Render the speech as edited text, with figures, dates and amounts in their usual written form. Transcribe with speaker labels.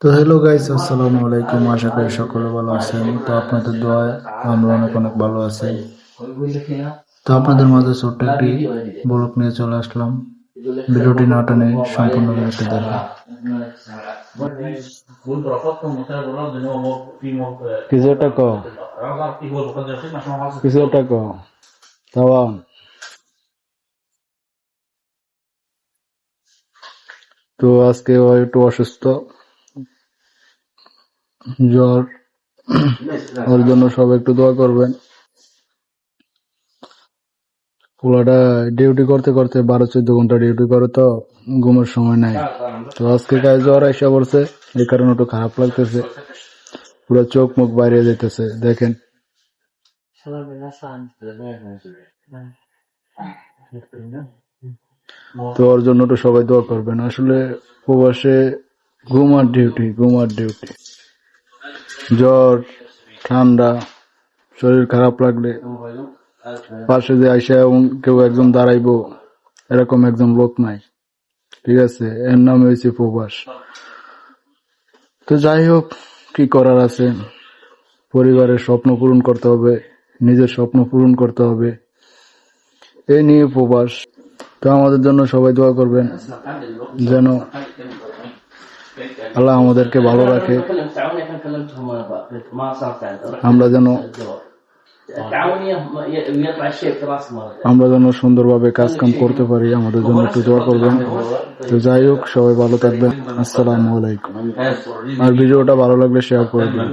Speaker 1: তো hello guys, আসসালামু আলাইকুম। আশা করি সকলে ভালো আছেন। তো আপনাদের দোয়ায় আমরা অনেক অনেক ভালো আছি। তো আপনাদের মাঝে ছোট্ট একটি ব্লগ নিয়ে চলে আসলাম। ভিডিওটি না টেনে সম্পূর্ণ ভিডিওটি দেখুন।
Speaker 2: কিছু একটা কও, কিছু একটা কও, তাওয়া। তো আজকে ও একটু অসুস্থ, জ্বর। ওর জন্য সবাই একটু দোয়া করবেন। পোলাটা ডিউটি করতে করতে 12-14 ঘন্টা ডিউটি করে, তো ঘুমের সময় নাই। তো আজকে গায়ে জ্বর এসে পড়ছে, এই কারণে একটু খারাপ লাগতেছে। পুরো চোখ মুখ বাইরে যেতেছে, দেখেন। তো ওর জন্য একটু সবাই দোয়া করবেন। আসলে প্রবাসে ঘুম আর ডিউটি, ঘুম আর ডিউটি। জ্বর, ঠান্ডা, শরীর খারাপ লাগলে পাশে যে আইসা কেউ একজন দাঁড়াইবো, এরকম একজন লোক নাই। ঠিক আছে, এর নাম হয়েছে প্রবাস। তো যাই হোক, কি করার আছে, পরিবারের স্বপ্ন পূরণ করতে হবে, নিজের স্বপ্ন পূরণ করতে হবে, এই নিয়ে প্রবাস। তো আমাদের জন্য সবাই দোয়া করবেন, যেন আল্লাহ আমাদেরকে ভালো রাখে, আমরা যেন সুন্দরভাবে কাজ কাম করতে পারি। আমাদের জন্য একটু দোয়া করবেন। তো যাই হোক, সবাই ভালো থাকবেন। আসসালামু আলাইকুম। আর ভিডিওটা ভালো লাগলে শেয়ার করে দিন।